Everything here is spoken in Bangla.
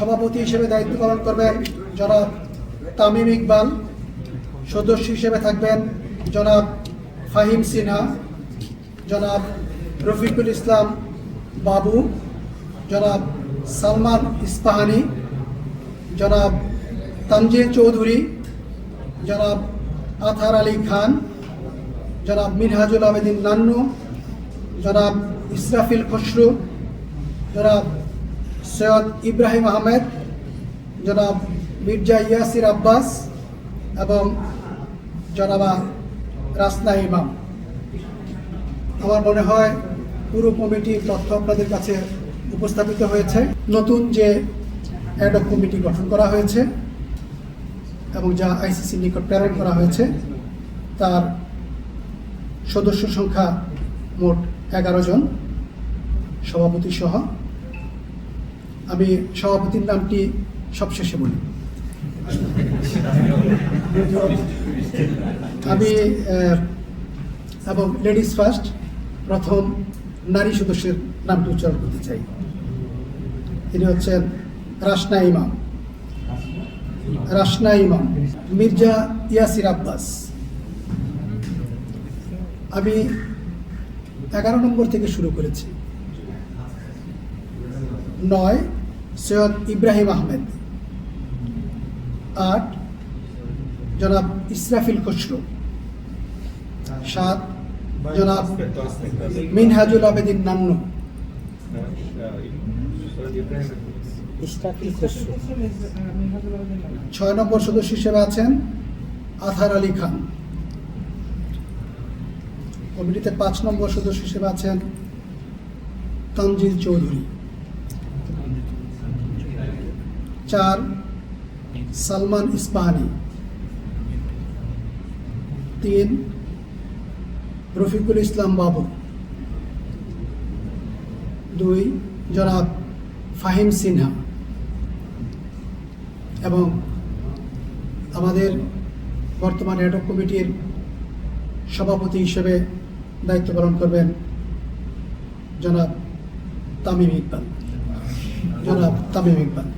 সভাপতি হিসেবে দায়িত্ব পালন করবেন জনাব তামিম ইকবাল। সদস্য হিসেবে থাকবেন জনাব ফাহিম সিনহা, জনাব রফিকুল ইসলাম বাবু, জনাব সালমান ইস্পাহানি, জনাব তানজিল চৌধুরী, জনাব আথার আলী খান, জনাব মিনহাজুল আবেদিন নান্নু, জনাব ইসরাফিল খসরু, জনাব সৈয়দ ইব্রাহিম আহমেদ, জনাব মির্জা ইয়াসির আব্বাস এবং জনাবা রাসনা ইমাম। আমার মনে হয় পুরো কমিটির তথ্য আপনাদের কাছে উপস্থাপিত হয়েছে। নতুন যে অ্যাডহক কমিটি গঠন করা হয়েছে এবং যা আইসিসির নিকট প্রেরণ করা হয়েছে তার সদস্য সংখ্যা মোট 11 জন, সভাপতি সহ। আমি সভাপতির নামটি সবশেষে বলি। আমি এবং লেডিস ফার্স্ট প্রথম নারী সদস্যের নামটি উচ্চারণ করতে চাই। তিনি হচ্ছেন রাসনা ইমাম, মির্জা ইয়াসির আব্বাস। আমি 11 নম্বর থেকে শুরু করেছি। 9 সৈয়দ ইব্রাহিম আহমেদ, 8 জনাব ইসরাফিল খসরু, 7 জনাব মিনহাজুল আবেদিন নান্নু, 6 নম্বর সদস্য হিসেবে আছেন আথার আলী খান। কমিটিতে 5 নম্বর সদস্য হিসেবে আছেন তানজিল চৌধুরী, 4 সালমান ইস্পাহানি, 3 রফিকুল ইসলাম বাবু, 2 জনাব ফাহিম সিনহা এবং আমাদের বর্তমান অ্যাডহক কমিটির সভাপতি হিসেবে দায়িত্ব পালন করবেন জনাব তামিম ইকবাল।